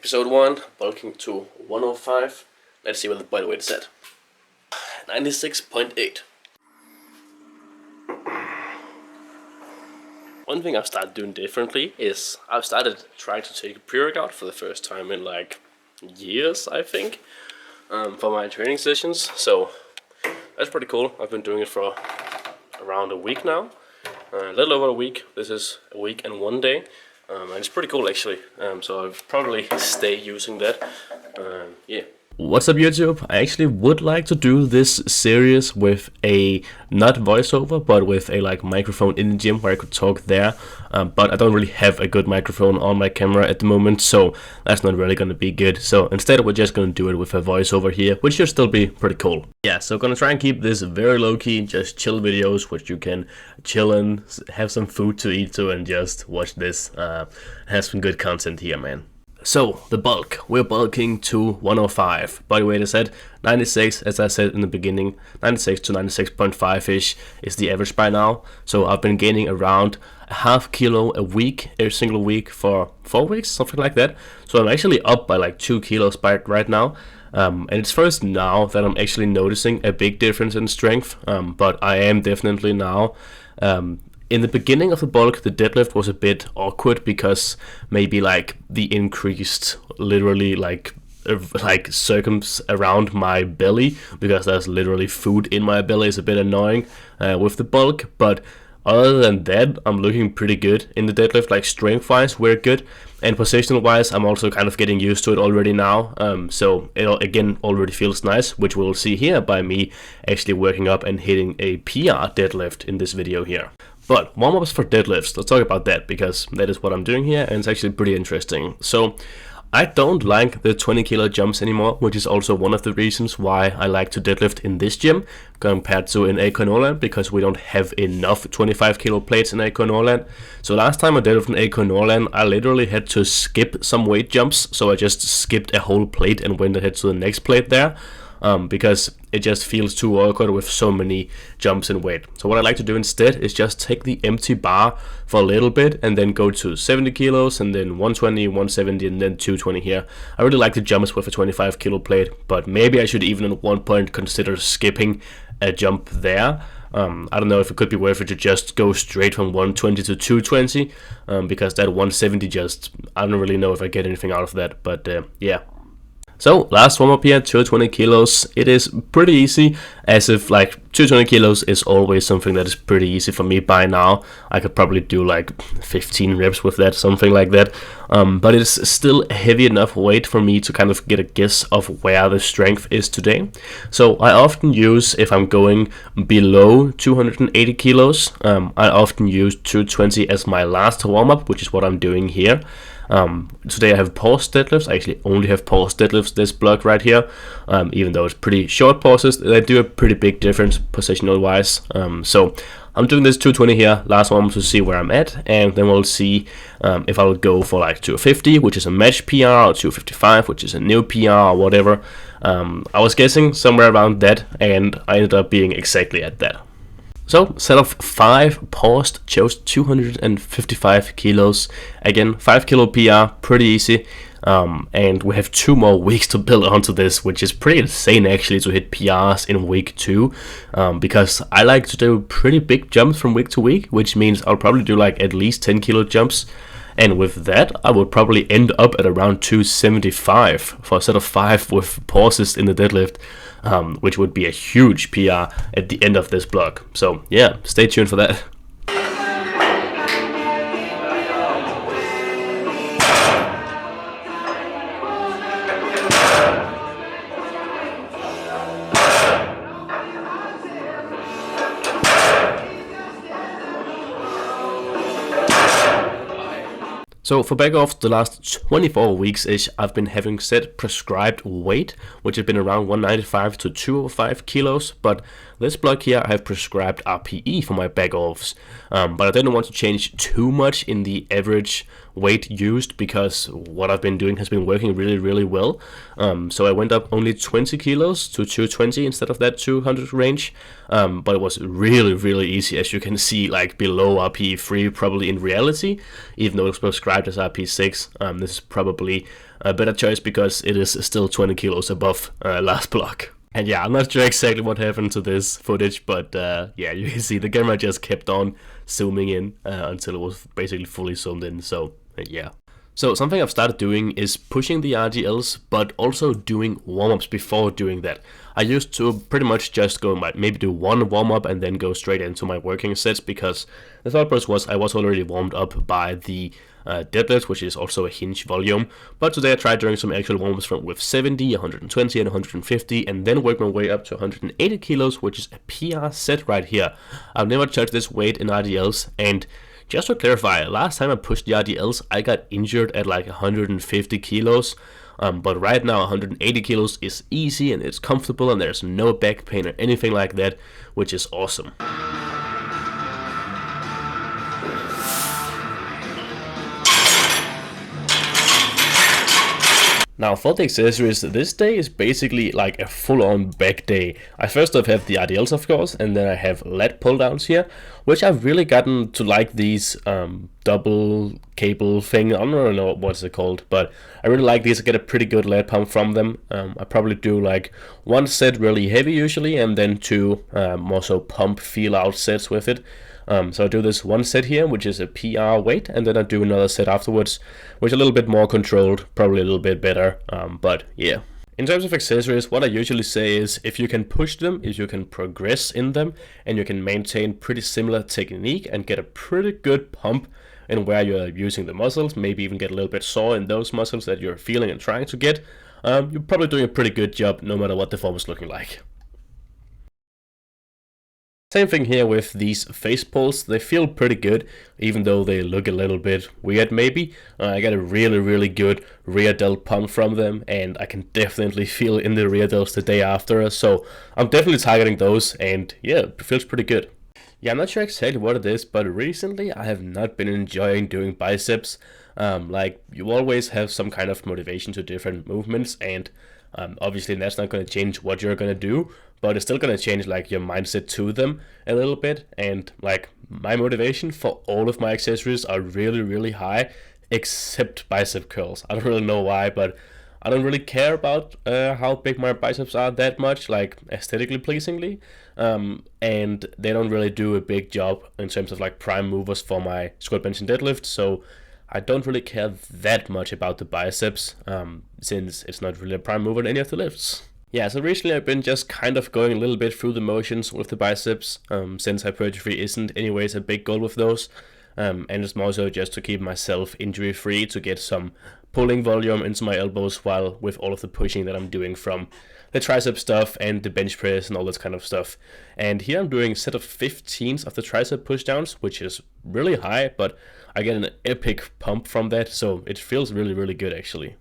Episode 1, bulking to 105. Let's see what the body weight is at. 96.8. One thing I've started doing differently is I've started trying to take a pre-workout for the first time in like years, I think, for my training sessions. So that's pretty cool. I've been doing it for around a week now. A little over a week. This is a week and 1 day. And it's pretty cool actually, so I'll probably stay using that, yeah. What's up YouTube? I actually would like to do this series with a, not voiceover, but with a like microphone in the gym where I could talk there, but I don't really have a good microphone on my camera at the moment, so that's not really gonna be good. So instead we're just gonna do it with a voiceover here, which should still be pretty cool. Yeah, so gonna try and keep this very low-key, just chill videos, which you can chill and have some food to eat to and just watch this, have some good content here, man. So, the bulk. We're bulking to 105. Body weight is at 96, as I said in the beginning. 96 to 96.5-ish is the average by now. So I've been gaining around a half kilo a week, every single week for 4 weeks, something like that. So I'm actually up by like 2 kilos by right now. And it's first now that I'm actually noticing a big difference in strength. But I am definitely now... in the beginning of the bulk, the deadlift was a bit awkward because maybe like the increased literally like circums around my belly, because there's literally food in my belly, is a bit annoying with the bulk. But other than that, I'm looking pretty good in the deadlift, like strength wise we're good, and positional wise I'm also kind of getting used to it already now, so it again already feels nice, which we'll see here by me actually working up and hitting a PR deadlift in this video here. But warm-ups for deadlifts, let's talk about that, because that is what I'm doing here and it's actually pretty interesting. So I don't like the 20 kilo jumps anymore, which is also one of the reasons why I like to deadlift in this gym compared to in AK Norland, because we don't have enough 25 kilo plates in AK Norland. So last time I deadlifted in AK Norland, I literally had to skip some weight jumps, so I just skipped a whole plate and went ahead to the next plate there. Because it just feels too awkward with so many jumps in weight. So what I like to do instead is just take the empty bar for a little bit and then go to 70 kilos and then 120, 170 and then 220 here. I really like the jumps with a 25 kilo plate, but maybe I should even at one point consider skipping a jump there. I don't know if it could be worth it to just go straight from 120 to 220, because that 170 just, I don't really know if I get anything out of that, but yeah. So, last warm up here, 220 kilos. It is pretty easy, as if like 220 kilos is always something that is pretty easy for me by now. I could probably do like 15 reps with that, something like that. But it's still a heavy enough weight for me to kind of get a guess of where the strength is today. So, I often use, if I'm going below 280 kilos, I often use 220 as my last warm up, which is what I'm doing here. Today I have pause deadlifts. I actually only have pause deadlifts this block right here, even though it's pretty short pauses. They do a pretty big difference positional wise. So I'm doing this 220 here, last one, to see where I'm at, and then we'll see if I will go for like 250, which is a match PR, or 255, which is a new PR, or whatever. I was guessing somewhere around that, and I ended up being exactly at that. So, set of 5 paused, chose 255 kilos. Again, 5 kilo PR, pretty easy. And we have 2 more weeks to build onto this, which is pretty insane actually to hit PRs in week 2. Because I like to do pretty big jumps from week to week, which means I'll probably do like at least 10 kilo jumps. And with that, I would probably end up at around 275 for a set of 5 with pauses in the deadlift, which would be a huge PR at the end of this block. So yeah, stay tuned for that. So for back off the last 24 weeks-ish, I've been having set prescribed weight, which has been around 195 to 205 kilos, but this block here I have prescribed RPE for my back offs, but I didn't want to change too much in the average weight used, because what I've been doing has been working really well. So I went up only 20 kilos to 220 instead of that 200 range, but it was really easy, as you can see, like below RPE 3 probably in reality, even though it's prescribed as RPE 6. This is probably a better choice because it is still 20 kilos above last block. And yeah, I'm not sure exactly what happened to this footage, but yeah, you can see the camera just kept on zooming in until it was basically fully zoomed in, so yeah. So something I've started doing is pushing the RDLs, but also doing warm-ups before doing that. I used to pretty much just go, maybe do one warm-up and then go straight into my working sets, because the thought process was I was already warmed up by the deadlift, which is also a hinge volume. But today I tried doing some actual warm-ups with 70, 120 and 150, and then work my way up to 180 kilos, which is a PR set right here. I've never touched this weight in RDLs, and just to clarify, last time I pushed the RDLs, I got injured at like 150 kilos. But right now 180 kilos is easy and it's comfortable and there's no back pain or anything like that, which is awesome. Now for the accessories, this day is basically like a full-on back day. I first off have the RDLs of course, and then I have lat pull-downs here, which I've really gotten to like these double cable thing. I don't really know what's it called, but I really like these. I get a pretty good lat pump from them. I probably do like one set really heavy usually, and then two more so pump feel out sets with it. So I do this one set here, which is a PR weight, and then I do another set afterwards, which is a little bit more controlled, probably a little bit better, but yeah. In terms of accessories, what I usually say is if you can push them, if you can progress in them, and you can maintain pretty similar technique and get a pretty good pump in where you're using the muscles, maybe even get a little bit sore in those muscles that you're feeling and trying to get, you're probably doing a pretty good job no matter what the form is looking like. Same thing here with these face pulls. They feel pretty good, even though they look a little bit weird maybe. I got a really good rear delt pump from them, and I can definitely feel in the rear delts the day after, so I'm definitely targeting those, and yeah, it feels pretty good. Yeah, I'm not sure exactly what it is, but recently I have not been enjoying doing biceps. Like, you always have some kind of motivation to different movements, and obviously that's not going to change what you're going to do, but it's still going to change like your mindset to them a little bit. And like, my motivation for all of my accessories are really high, except bicep curls. I don't really know why, but I don't really care about how big my biceps are that much, like aesthetically pleasingly, and they don't really do a big job in terms of like prime movers for my squat, bench and deadlift, so I don't really care that much about the biceps, since it's not really a prime mover in any of the lifts. Yeah, so recently I've been just kind of going a little bit through the motions with the biceps, since hypertrophy isn't anyways a big goal with those, and it's more so just to keep myself injury free, to get some pulling volume into my elbows while with all of the pushing that I'm doing from the tricep stuff and the bench press and all this kind of stuff. And here I'm doing a set of 15s of the tricep pushdowns, which is really high, but I get an epic pump from that, so it feels really good actually.